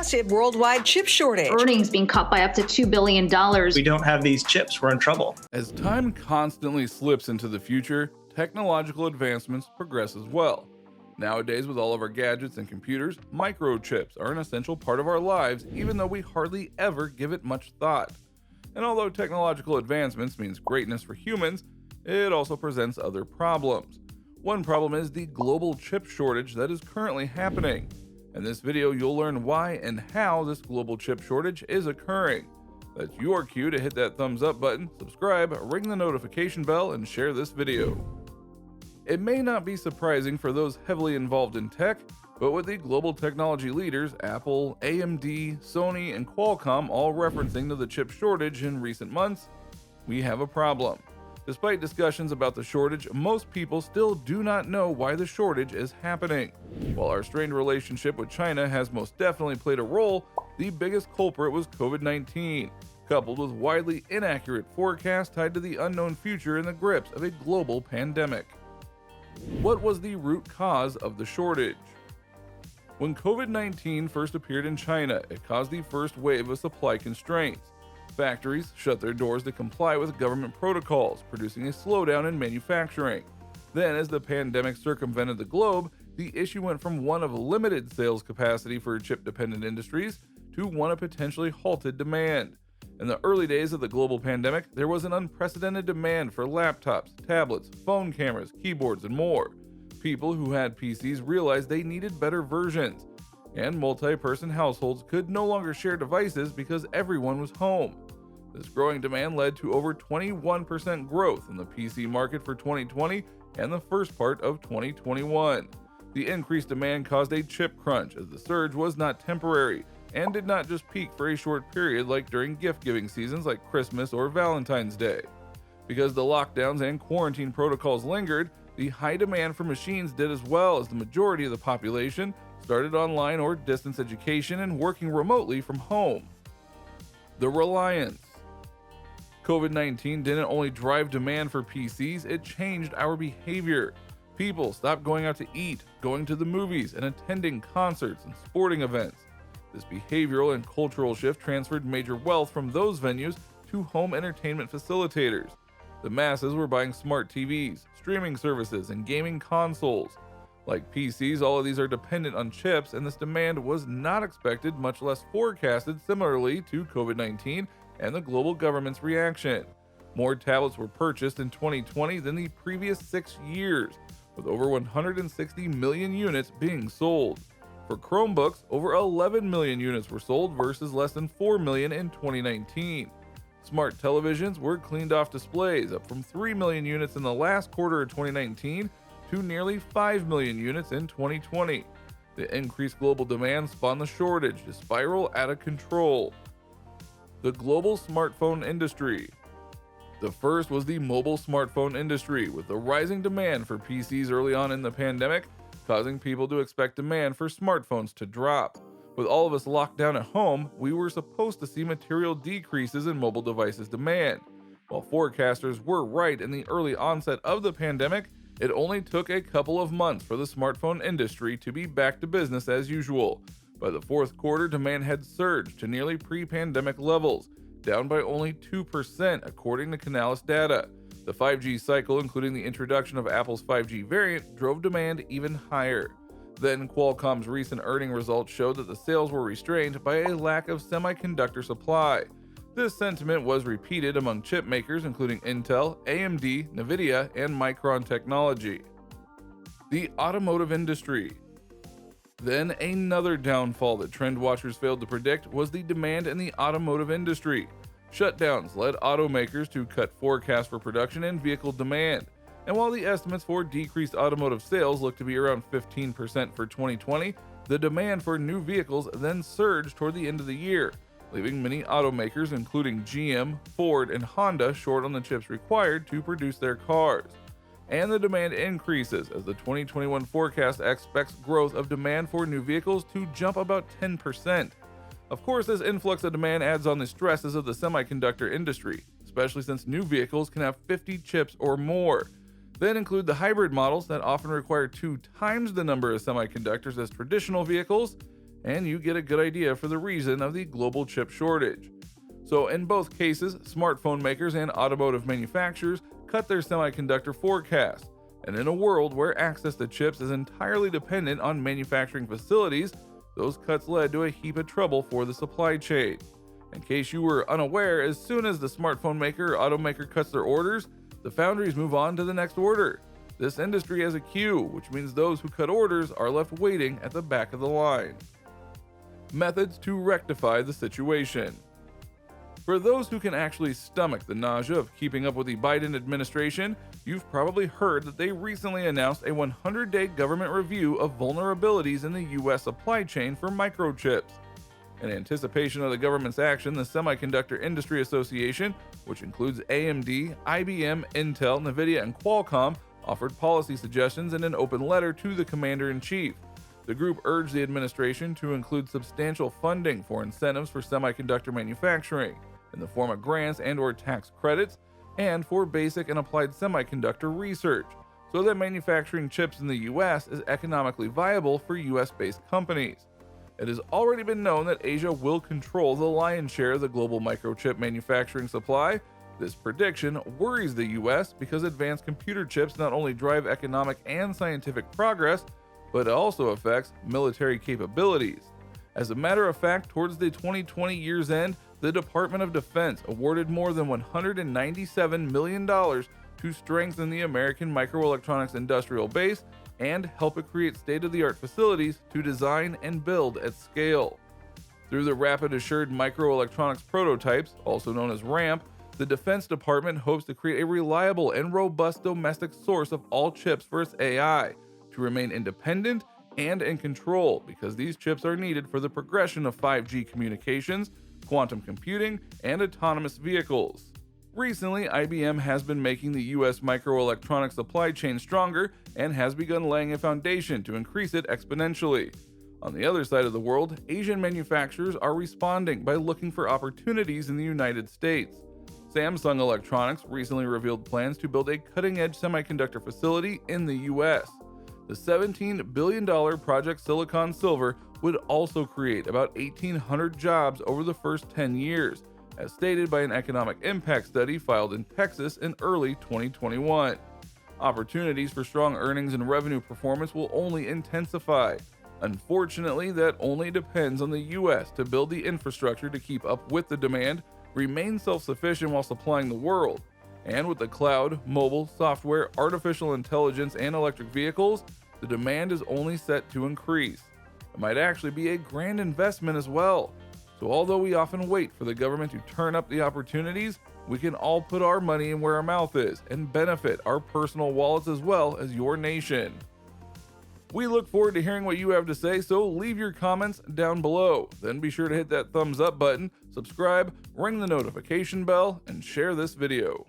massive worldwide chip shortage. Earnings being cut by up to $2 billion. We don't have these chips, we're in trouble. As time constantly slips into the future, technological advancements progress as well. Nowadays, with all of our gadgets and computers, microchips are an essential part of our lives, even though we hardly ever give it much thought. And although technological advancements means greatness for humans, it also presents other problems. One problem is the global chip shortage that is currently happening. In this video, you'll learn why and how this global chip shortage is occurring. That's your cue to hit that thumbs up button, subscribe, ring the notification bell, and share this video. It may not be surprising for those heavily involved in tech, but with the global technology leaders Apple, AMD, Sony, and Qualcomm all referencing to the chip shortage in recent months, we have a problem. Despite discussions about the shortage, most people still do not know why the shortage is happening. While our strained relationship with China has most definitely played a role, the biggest culprit was COVID-19, coupled with widely inaccurate forecasts tied to the unknown future in the grips of a global pandemic. What was the root cause of the shortage? When COVID-19 first appeared in China, it caused the first wave of supply constraints. Factories shut their doors to comply with government protocols, producing a slowdown in manufacturing. Then, as the pandemic circumvented the globe, the issue went from one of limited sales capacity for chip-dependent industries to one of potentially halted demand. In the early days of the global pandemic, there was an unprecedented demand for laptops, tablets, phone cameras, keyboards, and more. People who had PCs realized they needed better versions, and multi-person households could no longer share devices because everyone was home. This growing demand led to over 21% growth in the PC market for 2020 and the first part of 2021. The increased demand caused a chip crunch, as the surge was not temporary and did not just peak for a short period like during gift-giving seasons like Christmas or Valentine's Day. Because the lockdowns and quarantine protocols lingered, the high demand for machines did as well, as the majority of the population started online or distance education and working remotely from home. The reliance. COVID-19 didn't only drive demand for PCs, it changed our behavior. People stopped going out to eat, going to the movies, and attending concerts and sporting events. This behavioral and cultural shift transferred major wealth from those venues to home entertainment facilitators. The masses were buying smart TVs, streaming services, and gaming consoles. Like PCs, all of these are dependent on chips, and this demand was not expected, much less forecasted, similarly to COVID-19 and the global government's reaction. More tablets were purchased in 2020 than the previous 6 years, with over 160 million units being sold. For Chromebooks, over 11 million units were sold versus less than 4 million in 2019. Smart televisions were cleaned off displays, up from 3 million units in the last quarter of 2019 to nearly 5 million units in 2020. The increased global demand spawned the shortage to spiral out of control. The global smartphone industry. The first was the mobile smartphone industry, with the rising demand for PCs early on in the pandemic, causing people to expect demand for smartphones to drop. With all of us locked down at home, we were supposed to see material decreases in mobile devices demand. While forecasters were right in the early onset of the pandemic, it only took a couple of months for the smartphone industry to be back to business as usual. By the fourth quarter, demand had surged to nearly pre-pandemic levels, down by only 2% according to Canalys data. The 5G cycle, including the introduction of Apple's 5G variant, drove demand even higher. Then Qualcomm's recent earning results showed that the sales were restrained by a lack of semiconductor supply. This sentiment was repeated among chip makers including Intel, AMD, Nvidia, and Micron Technology. The automotive industry. Then another downfall that trend watchers failed to predict was the demand in the automotive industry. Shutdowns led automakers to cut forecasts for production and vehicle demand. And while the estimates for decreased automotive sales look to be around 15% for 2020, the demand for new vehicles then surged toward the end of the year, leaving many automakers, including GM, Ford, and Honda, short on the chips required to produce their cars. And the demand increases as the 2021 forecast expects growth of demand for new vehicles to jump about 10%. Of course, this influx of demand adds on the stresses of the semiconductor industry, especially since new vehicles can have 50 chips or more. Then include the hybrid models that often require 2 times the number of semiconductors as traditional vehicles, and you get a good idea for the reason of the global chip shortage. So in both cases, smartphone makers and automotive manufacturers cut their semiconductor forecasts. And in a world where access to chips is entirely dependent on manufacturing facilities, those cuts led to a heap of trouble for the supply chain. In case you were unaware, as soon as the smartphone maker or automaker cuts their orders, the foundries move on to the next order. This industry has a queue, which means those who cut orders are left waiting at the back of the line. Methods to rectify the situation. For those who can actually stomach the nausea of keeping up with the Biden administration, you've probably heard that they recently announced a 100-day government review of vulnerabilities in the U.S. supply chain for microchips. In anticipation of the government's action, the Semiconductor Industry Association, which includes AMD, IBM, Intel, NVIDIA, and Qualcomm, offered policy suggestions in an open letter to the Commander-in-Chief. The group urged the administration to include substantial funding for incentives for semiconductor manufacturing, in the form of grants and/or tax credits, and for basic and applied semiconductor research, so that manufacturing chips in the U.S. is economically viable for U.S.-based companies. It has already been known that Asia will control the lion's share of the global microchip manufacturing supply. This prediction worries the U.S. because advanced computer chips not only drive economic and scientific progress, but it also affects military capabilities. As a matter of fact, towards the 2020 year's end, the Department of Defense awarded more than $197 million to strengthen the American microelectronics industrial base and help it create state-of-the-art facilities to design and build at scale. Through the Rapid Assured Microelectronics Prototypes, also known as RAMP, the Defense Department hopes to create a reliable and robust domestic source of all chips for its AI, to remain independent and in control, because these chips are needed for the progression of 5G communications, quantum computing, and autonomous vehicles. Recently, IBM has been making the U.S. microelectronics supply chain stronger and has begun laying a foundation to increase it exponentially. On the other side of the world, Asian manufacturers are responding by looking for opportunities in the United States. Samsung Electronics recently revealed plans to build a cutting-edge semiconductor facility in the U.S. The $17 billion Project Silicon Silver would also create about 1,800 jobs over the first 10 years, as stated by an economic impact study filed in Texas in early 2021. Opportunities for strong earnings and revenue performance will only intensify. Unfortunately, that only depends on the U.S. to build the infrastructure to keep up with the demand, remain self-sufficient while supplying the world. And with the cloud, mobile, software, artificial intelligence, and electric vehicles, the demand is only set to increase. It might actually be a grand investment as well. So although we often wait for the government to turn up the opportunities, we can all put our money in where our mouth is and benefit our personal wallets as well as your nation. We look forward to hearing what you have to say, so leave your comments down below. Then be sure to hit that thumbs up button, subscribe, ring the notification bell, and share this video.